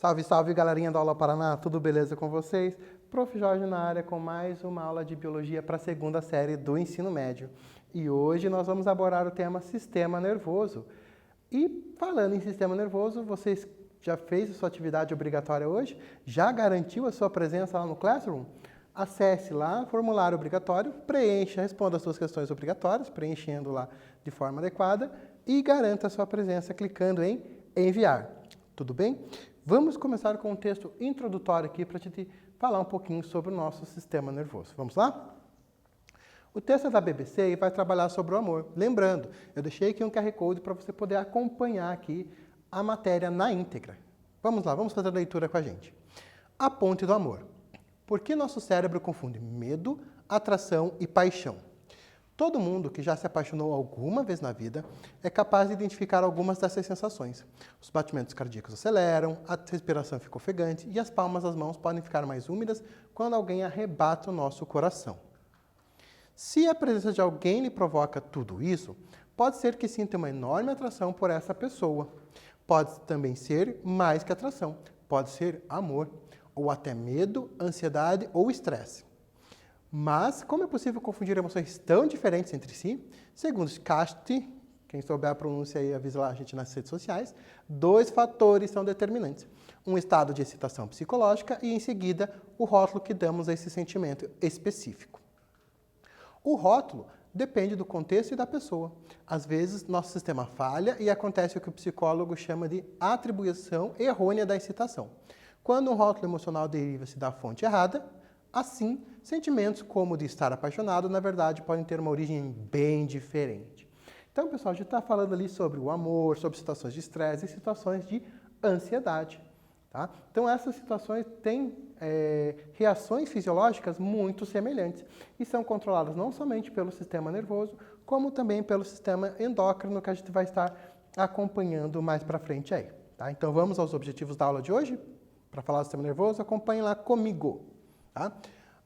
Salve, salve, galerinha da Aula Paraná, tudo beleza com vocês? Prof. Jorge na área com mais uma aula de Biologia para a segunda série do ensino médio. E hoje nós vamos abordar o tema Sistema Nervoso. E falando em Sistema Nervoso, vocês já fez a sua atividade obrigatória hoje? Já garantiu a sua presença lá no Classroom? Acesse lá, formulário obrigatório, preencha, responda as suas questões obrigatórias, preenchendo lá de forma adequada e garanta a sua presença clicando em enviar. Tudo bem? Vamos começar com um texto introdutório aqui para a gente falar um pouquinho sobre o nosso sistema nervoso. Vamos lá? O texto é da BBC e vai trabalhar sobre o amor. Lembrando, eu deixei aqui um QR Code para você poder acompanhar aqui a matéria na íntegra. Vamos lá, vamos fazer a leitura com a gente. A ponte do amor. Por que nosso cérebro confunde medo, atração e paixão? Todo mundo que já se apaixonou alguma vez na vida é capaz de identificar algumas dessas sensações. Os batimentos cardíacos aceleram, a respiração fica ofegante e as palmas das mãos podem ficar mais úmidas quando alguém arrebata o nosso coração. Se a presença de alguém lhe provoca tudo isso, pode ser que sinta uma enorme atração por essa pessoa. Pode também ser mais que atração, pode ser amor, ou até medo, ansiedade ou estresse. Mas, como é possível confundir emoções tão diferentes entre si? Segundo Scasti, quem souber a pronúncia aí avisa lá a gente nas redes sociais, 2 fatores são determinantes. Um estado de excitação psicológica e, em seguida, o rótulo que damos a esse sentimento específico. O rótulo depende do contexto e da pessoa. Às vezes, nosso sistema falha e acontece o que o psicólogo chama de atribuição errônea da excitação. Quando um rótulo emocional deriva-se da fonte errada, assim, sentimentos como o de estar apaixonado, na verdade, podem ter uma origem bem diferente. Então, pessoal, a gente está falando ali sobre o amor, sobre situações de estresse e situações de ansiedade. Tá? Então, essas situações têm reações fisiológicas muito semelhantes e são controladas não somente pelo sistema nervoso, como também pelo sistema endócrino, que a gente vai estar acompanhando mais para frente aí. Tá? Então, vamos aos objetivos da aula de hoje? Para falar do sistema nervoso, acompanhem lá comigo. Tá?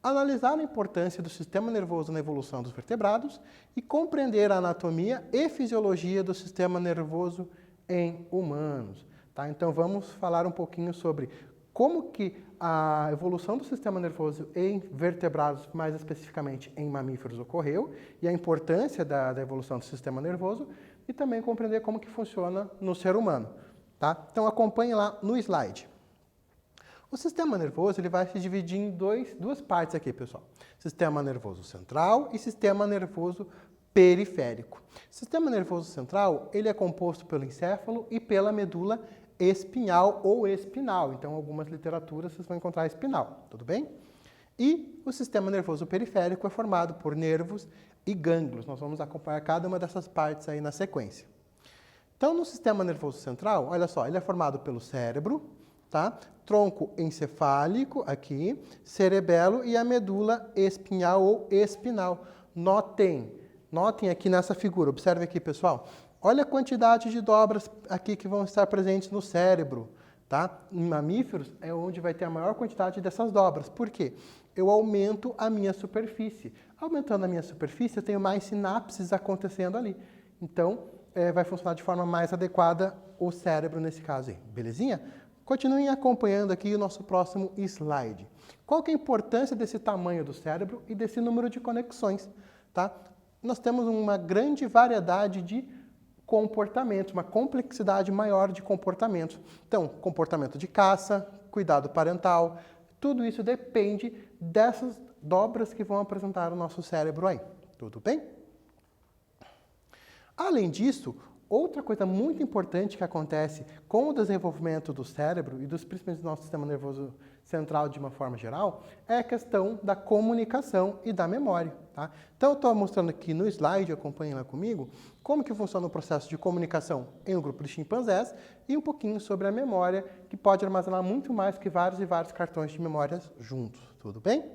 Analisar a importância do sistema nervoso na evolução dos vertebrados e compreender a anatomia e fisiologia do sistema nervoso em humanos. Tá? Então vamos falar um pouquinho sobre como que a evolução do sistema nervoso em vertebrados, mais especificamente em mamíferos, ocorreu e a importância da evolução do sistema nervoso e também compreender como que funciona no ser humano. Tá? Então acompanhe lá no slide. O sistema nervoso ele vai se dividir em duas partes aqui, pessoal. Sistema nervoso central e sistema nervoso periférico. O sistema nervoso central ele é composto pelo encéfalo e pela medula espinhal ou espinal. Então, em algumas literaturas vocês vão encontrar espinal, tudo bem? E o sistema nervoso periférico é formado por nervos e gânglios. Nós vamos acompanhar cada uma dessas partes aí na sequência. Então, no sistema nervoso central, olha só, ele é formado pelo cérebro, tá? Tronco encefálico aqui, cerebelo e a medula espinhal ou espinal. Notem aqui nessa figura, observe aqui, pessoal. Olha a quantidade de dobras aqui que vão estar presentes no cérebro, tá? Em mamíferos é onde vai ter a maior quantidade dessas dobras. Por quê? Eu aumento a minha superfície. Aumentando a minha superfície, eu tenho mais sinapses acontecendo ali. Então, vai funcionar de forma mais adequada o cérebro nesse caso aí, belezinha? Continuem acompanhando aqui o nosso próximo slide. Qual que é a importância desse tamanho do cérebro e desse número de conexões? Tá? Nós temos uma grande variedade de comportamentos, uma complexidade maior de comportamentos. Então, comportamento de caça, cuidado parental, tudo isso depende dessas dobras que vão apresentar o nosso cérebro aí. Tudo bem? Além disso, outra coisa muito importante que acontece com o desenvolvimento do cérebro e principalmente do nosso sistema nervoso central de uma forma geral, é a questão da comunicação e da memória. Tá? Então, eu estou mostrando aqui no slide, acompanhem lá comigo, como que funciona o processo de comunicação em um grupo de chimpanzés e um pouquinho sobre a memória, que pode armazenar muito mais que vários e vários cartões de memórias juntos. Tudo bem?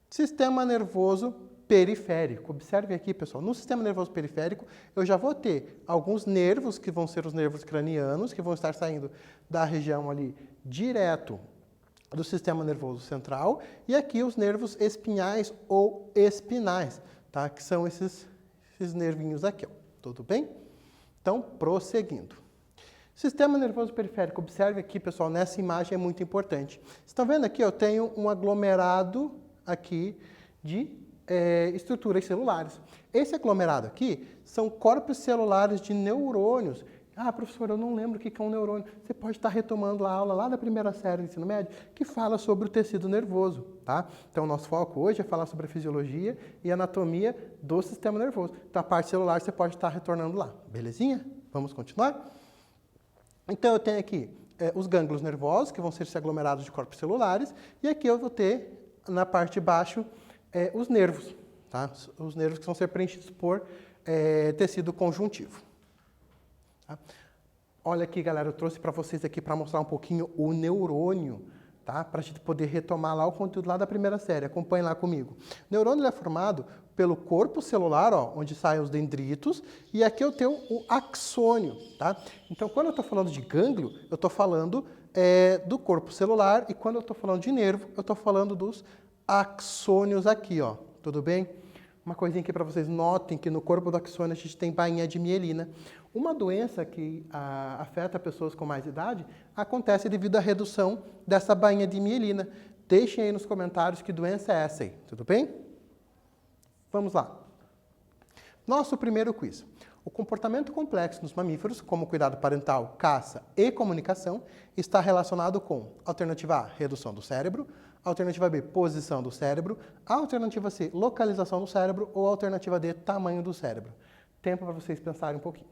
Sistema nervoso periférico. Observe aqui, pessoal, no sistema nervoso periférico, eu já vou ter alguns nervos, que vão ser os nervos cranianos, que vão estar saindo da região ali direto do sistema nervoso central, e aqui os nervos espinhais ou espinais, tá? Que são esses nervinhos aqui, ó. Tudo bem? Então, prosseguindo. Sistema nervoso periférico, observe aqui, pessoal, nessa imagem é muito importante. Vocês estão vendo aqui, eu tenho um aglomerado aqui de estruturas celulares. Esse aglomerado aqui são corpos celulares de neurônios. Ah, professor, eu não lembro o que é um neurônio. Você pode estar retomando a aula lá da primeira série do ensino médio, que fala sobre o tecido nervoso, tá? Então, o nosso foco hoje é falar sobre a fisiologia e anatomia do sistema nervoso. Então, a parte celular você pode estar retornando lá, belezinha? Vamos continuar? Então, eu tenho aqui os gânglios nervosos, que vão ser esse aglomerados de corpos celulares, e aqui eu vou ter, na parte de baixo, os nervos, tá? Os nervos que vão ser preenchidos por tecido conjuntivo. Tá? Olha aqui, galera, eu trouxe para vocês aqui para mostrar um pouquinho o neurônio, tá? Para a gente poder retomar lá o conteúdo lá da primeira série. Acompanhe lá comigo. O neurônio é formado pelo corpo celular, ó, onde saem os dendritos, e aqui eu tenho o axônio, tá? Então, quando eu estou falando de gânglio, eu estou falando do corpo celular, e quando eu estou falando de nervo, eu estou falando dos axônios aqui, ó. Tudo bem? Uma coisinha aqui para vocês notem que no corpo do axônio a gente tem bainha de mielina. Uma doença que afeta pessoas com mais idade acontece devido à redução dessa bainha de mielina. Deixem aí nos comentários que doença é essa aí, tudo bem? Vamos lá. Nosso primeiro quiz. O comportamento complexo nos mamíferos, como cuidado parental, caça e comunicação, está relacionado com alternativa A, redução do cérebro, alternativa B, posição do cérebro, alternativa C, localização do cérebro ou alternativa D, tamanho do cérebro. Tempo para vocês pensarem um pouquinho.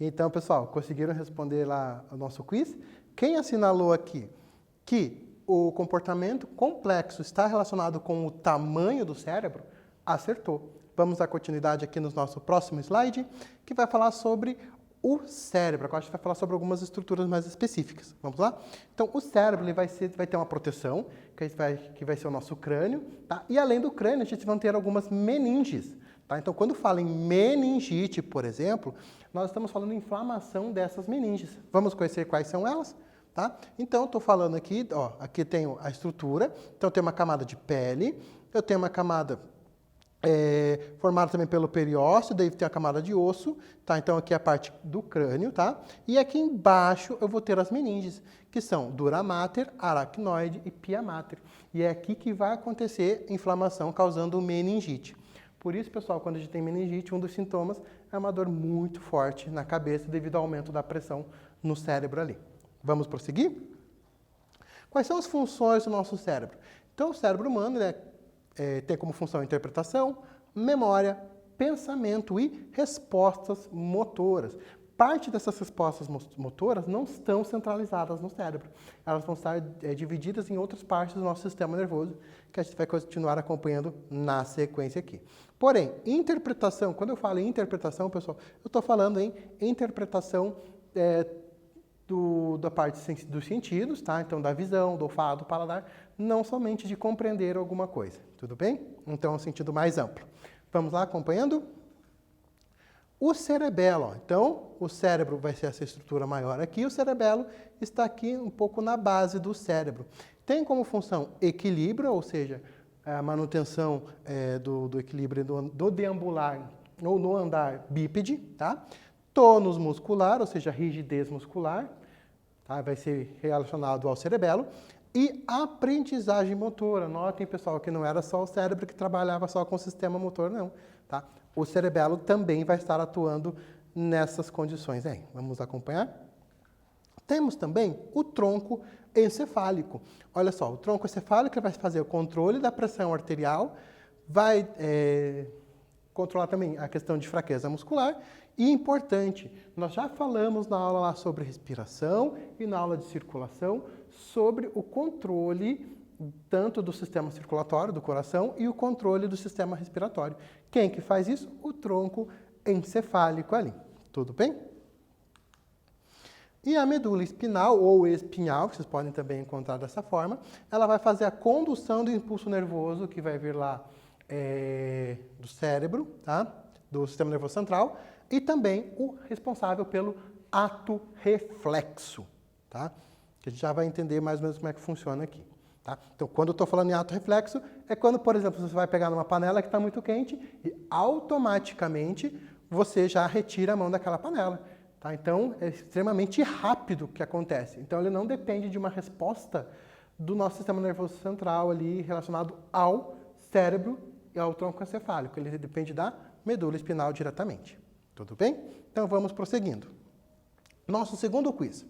Então, pessoal, conseguiram responder lá o nosso quiz? Quem assinalou aqui que o comportamento complexo está relacionado com o tamanho do cérebro, acertou. Vamos dar continuidade aqui no nosso próximo slide, que vai falar sobre o cérebro. Agora a gente vai falar sobre algumas estruturas mais específicas. Vamos lá? Então, o cérebro ele vai ter uma proteção, que vai ser o nosso crânio, tá? E além do crânio, a gente vai ter algumas meninges. Tá? Então, quando fala em meningite, por exemplo, nós estamos falando em inflamação dessas meninges. Vamos conhecer quais são elas? Tá? Então, estou falando aqui, ó, aqui tenho a estrutura, então eu tenho uma camada de pele, eu tenho uma camada formada também pelo periósteo, daí tem a camada de osso, tá? Então aqui é a parte do crânio, tá? E aqui embaixo eu vou ter as meninges, que são dura mater, aracnoide e pia mater. E é aqui que vai acontecer inflamação causando meningite. Por isso, pessoal, quando a gente tem meningite, um dos sintomas é uma dor muito forte na cabeça devido ao aumento da pressão no cérebro ali. Vamos prosseguir? Quais são as funções do nosso cérebro? Então, o cérebro humano, né, tem como função interpretação, memória, pensamento e respostas motoras. Parte dessas respostas motoras não estão centralizadas no cérebro. Elas vão estar divididas em outras partes do nosso sistema nervoso, que a gente vai continuar acompanhando na sequência aqui. Porém, interpretação, quando eu falo em interpretação, pessoal, eu estou falando em interpretação da parte dos sentidos, tá? Então, da visão, do olfato, do paladar, não somente de compreender alguma coisa, tudo bem? Então, é um sentido mais amplo. Vamos lá, acompanhando? O cerebelo, ó. Então, o cérebro vai ser essa estrutura maior aqui, o cerebelo está aqui um pouco na base do cérebro. Tem como função equilíbrio, ou seja, a manutenção do equilíbrio do deambular ou no andar bípede, tá? Tônus muscular, ou seja, rigidez muscular, tá? Vai ser relacionado ao cerebelo. e aprendizagem motora. Notem, pessoal, que não era só o cérebro que trabalhava só com o sistema motor, não. Tá? O cerebelo também vai estar atuando nessas condições aí. Vamos acompanhar? Temos também o tronco encefálico. Olha só, o tronco encefálico vai fazer o controle da pressão arterial, vai controlar também a questão de fraqueza muscular. E importante, nós já falamos na aula lá sobre respiração e na aula de circulação sobre o controle tanto do sistema circulatório, do coração, e o controle do sistema respiratório. Quem que faz isso? O tronco encefálico ali. Tudo bem? E a medula espinal, ou espinhal, que vocês podem também encontrar dessa forma, ela vai fazer a condução do impulso nervoso que vai vir lá do cérebro, tá? Do sistema nervoso central, e também o responsável pelo ato reflexo, tá? Que a gente já vai entender mais ou menos como é que funciona aqui. Tá? Então, quando eu estou falando em ato reflexo, é quando, por exemplo, você vai pegar numa panela que está muito quente e automaticamente você já retira a mão daquela panela. Tá? Então, é extremamente rápido o que acontece. Então, ele não depende de uma resposta do nosso sistema nervoso central ali relacionado ao cérebro e ao tronco encefálico. Ele depende da medula espinal diretamente. Tudo bem? Então, vamos prosseguindo. Nosso segundo quiz.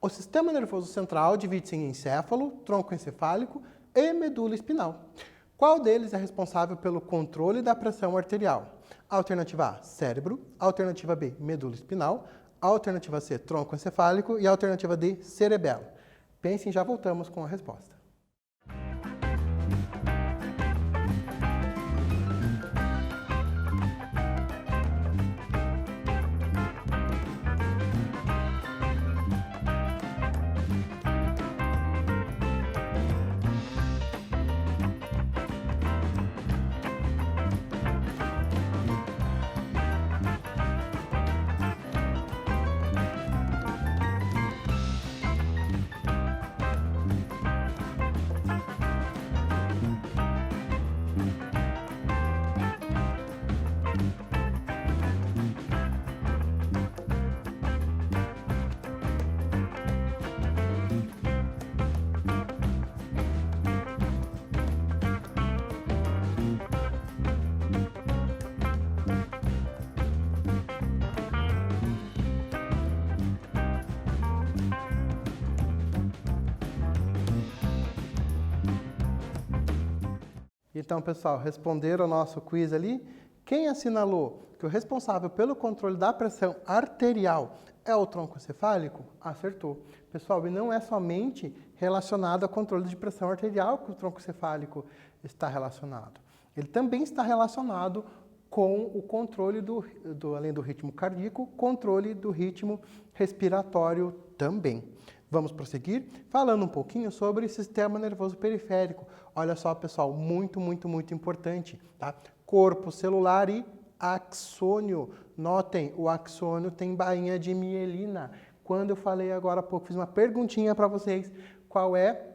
O sistema nervoso central divide-se em encéfalo, tronco encefálico e medula espinal. Qual deles é responsável pelo controle da pressão arterial? Alternativa A, cérebro. Alternativa B, medula espinal. Alternativa C, tronco encefálico. E alternativa D, cerebelo. Pensem, já voltamos com a resposta. Então, pessoal, responderam ao nosso quiz ali. Quem assinalou que o responsável pelo controle da pressão arterial é o tronco encefálico? Acertou. Pessoal, e não é somente relacionado ao controle de pressão arterial que o tronco encefálico está relacionado. Ele também está relacionado com o controle além do ritmo cardíaco, controle do ritmo respiratório também. Vamos prosseguir falando um pouquinho sobre o sistema nervoso periférico. Olha só, pessoal, muito importante, tá? Corpo celular e axônio. Notem, o axônio tem bainha de mielina. Quando eu falei agora há pouco, fiz uma perguntinha para vocês, qual é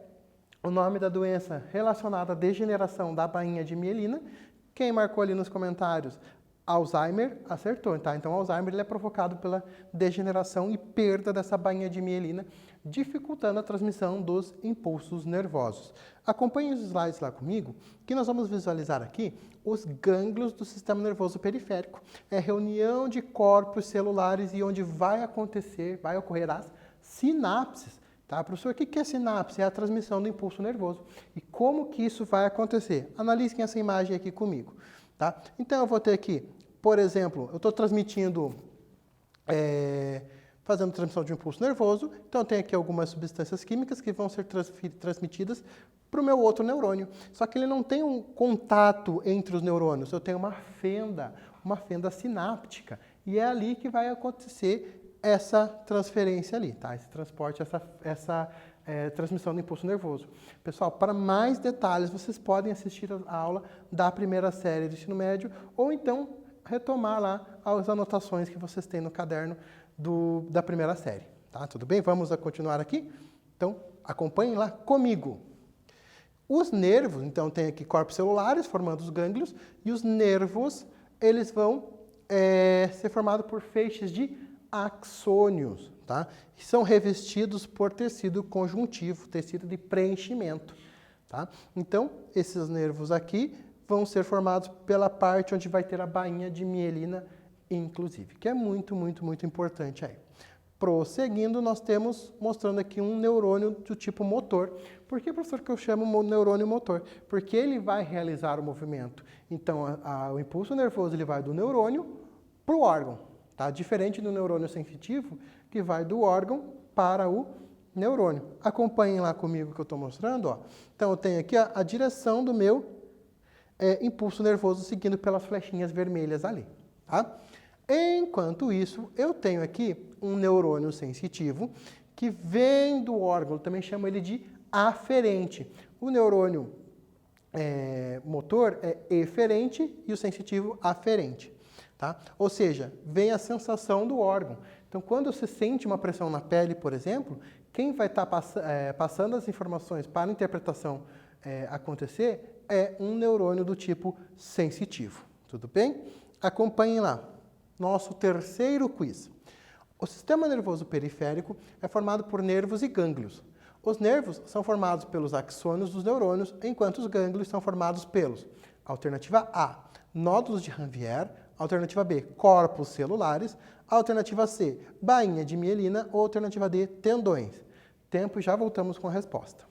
o nome da doença relacionada à degeneração da bainha de mielina? Quem marcou ali nos comentários? Alzheimer, acertou, tá? Então, Alzheimer ele é provocado pela degeneração e perda dessa bainha de mielina, dificultando a transmissão dos impulsos nervosos. Acompanhe os slides lá comigo, que nós vamos visualizar aqui os gânglios do sistema nervoso periférico. É reunião de corpos celulares e onde vai ocorrer as sinapses. Tá, professor, o que é sinapse? É a transmissão do impulso nervoso. E como que isso vai acontecer? Analisem essa imagem aqui comigo. Tá? Então, eu vou ter aqui, por exemplo, eu estou transmitindo, fazendo transmissão de impulso nervoso, então eu tenho aqui algumas substâncias químicas que vão ser transmitidas para o meu outro neurônio. Só que ele não tem um contato entre os neurônios, eu tenho uma fenda sináptica. E é ali que vai acontecer essa transferência ali, tá? Esse transporte, essa transmissão do impulso nervoso. Pessoal, para mais detalhes, vocês podem assistir a aula da primeira série do ensino médio ou então retomar lá as anotações que vocês têm no caderno da primeira série. Tá? Tudo bem? Vamos continuar aqui? Então, acompanhem lá comigo. Os nervos, então, tem aqui corpos celulares formando os gânglios e os nervos, eles vão ser formados por feixes de axônios. tá? E são revestidos por tecido conjuntivo, tecido de preenchimento, tá? Então, esses nervos aqui vão ser formados pela parte onde vai ter a bainha de mielina, inclusive, que é muito, muito, muito importante aí. Prosseguindo, nós temos, mostrando aqui um neurônio do tipo motor. Por que, professor, que eu chamo neurônio motor? Porque ele vai realizar o movimento. Então, o impulso nervoso ele vai do neurônio para o órgão, tá? Diferente do neurônio sensitivo, que vai do órgão para o neurônio. Acompanhem lá comigo que eu estou mostrando, ó. Então, eu tenho aqui a direção do meu impulso nervoso seguindo pelas flechinhas vermelhas ali, tá? Enquanto isso, eu tenho aqui um neurônio sensitivo que vem do órgão, eu também chamo ele de aferente. O neurônio motor é eferente e o sensitivo aferente, tá? Ou seja, vem a sensação do órgão. Então, quando você sente uma pressão na pele, por exemplo, quem vai estar passando as informações para a interpretação acontecer é um neurônio do tipo sensitivo, tudo bem? Acompanhem lá. Nosso terceiro quiz. O sistema nervoso periférico é formado por nervos e gânglios. Os nervos são formados pelos axônios dos neurônios, enquanto os gânglios são formados pelos, alternativa A, nódulos de Ranvier, alternativa B, corpos celulares, alternativa C, bainha de mielina ou alternativa D, tendões. Tempo e já voltamos com a resposta.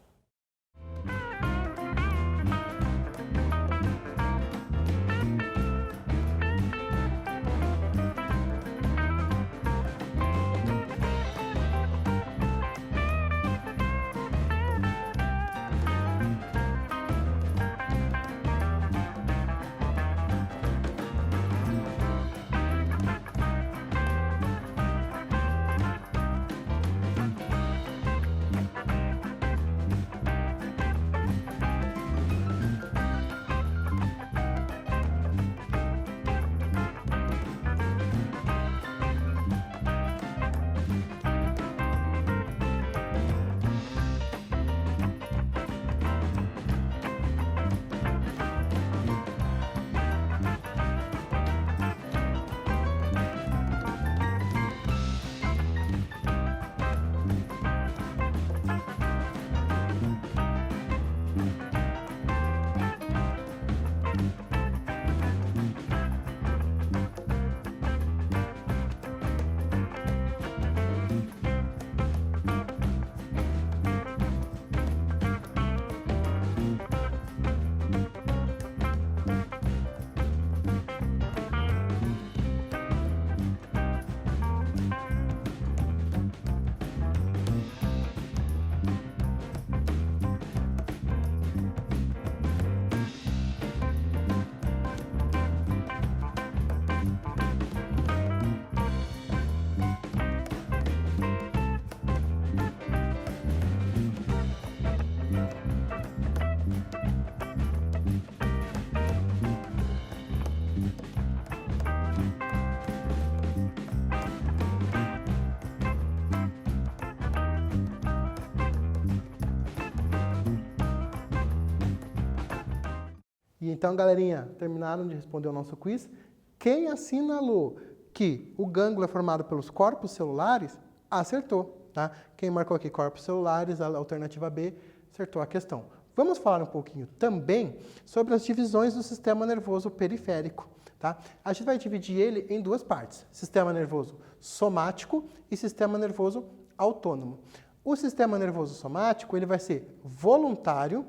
E então, galerinha, terminaram de responder o nosso quiz. Quem assinalou que o gânglio é formado pelos corpos celulares, acertou, tá? Quem marcou aqui corpos celulares, a alternativa B, acertou a questão. Vamos falar um pouquinho também sobre as divisões do sistema nervoso periférico, tá? A gente vai dividir ele em duas partes, sistema nervoso somático e sistema nervoso autônomo. O sistema nervoso somático, ele vai ser voluntário,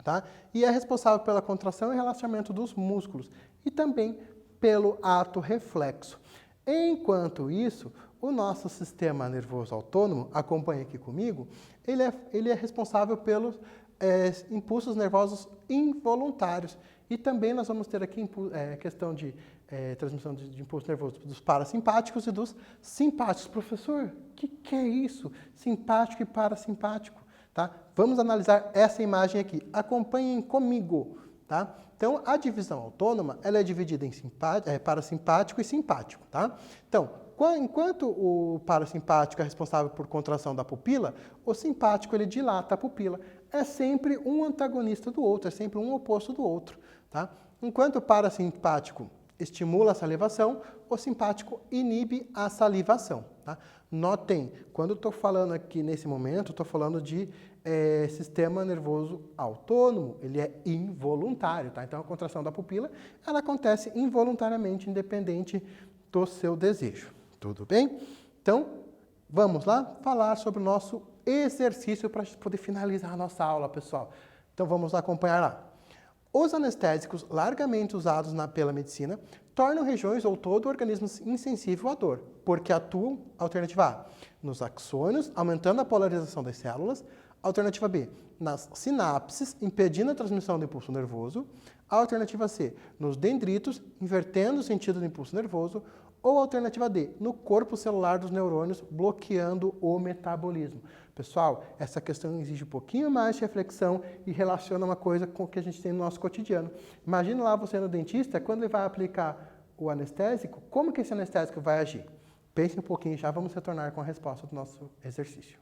tá? E é responsável pela contração e relaxamento dos músculos e também pelo ato reflexo. Enquanto isso, o nosso sistema nervoso autônomo, acompanha aqui comigo, ele é responsável pelos impulsos nervosos involuntários. E também nós vamos ter aqui questão de transmissão de impulso nervoso dos parasimpáticos e dos simpáticos. Professor, o que é isso? Simpático e parasimpático. Tá? Vamos analisar essa imagem aqui. Acompanhem comigo. Tá? Então, a divisão autônoma ela é dividida em parasimpático e simpático. Tá? Então, enquanto o parasimpático é responsável por contração da pupila, o simpático ele dilata a pupila. É sempre um antagonista do outro, é sempre um oposto do outro. Tá? Enquanto o parasimpático estimula a salivação, o simpático inibe a salivação. Tá? Notem, quando eu estou falando aqui nesse momento, estou falando de sistema nervoso autônomo, ele é involuntário. Tá? Então, a contração da pupila, ela acontece involuntariamente, independente do seu desejo. Tudo bem? Então, vamos lá falar sobre o nosso exercício para poder finalizar a nossa aula, pessoal. Então, vamos lá acompanhar lá. Os anestésicos largamente usados pela medicina tornam regiões ou todo o organismo insensível à dor, porque atuam, alternativa A, nos axônios, aumentando a polarização das células, alternativa B, nas sinapses, impedindo a transmissão do impulso nervoso, alternativa C, nos dendritos, invertendo o sentido do impulso nervoso, ou alternativa D, no corpo celular dos neurônios, bloqueando o metabolismo. Pessoal, essa questão exige um pouquinho mais de reflexão e relaciona uma coisa com o que a gente tem no nosso cotidiano. Imagina lá você no dentista, quando ele vai aplicar o anestésico, como que esse anestésico vai agir? Pense um pouquinho, já vamos retornar com a resposta do nosso exercício.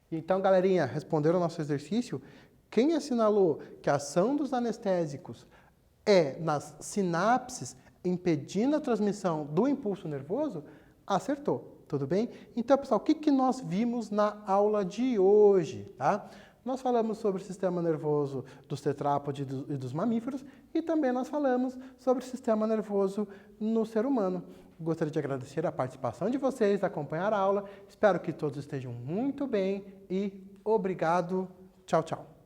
Então, galerinha, respondendo ao nosso exercício, quem assinalou que a ação dos anestésicos é nas sinapses, impedindo a transmissão do impulso nervoso, acertou, tudo bem? Então, pessoal, o que nós vimos na aula de hoje, tá? nós falamos sobre o sistema nervoso dos tetrápodes e dos mamíferos e também nós falamos sobre o sistema nervoso no ser humano. Gostaria de agradecer a participação de vocês, acompanhar a aula. Espero que todos estejam muito bem e obrigado. Tchau, tchau.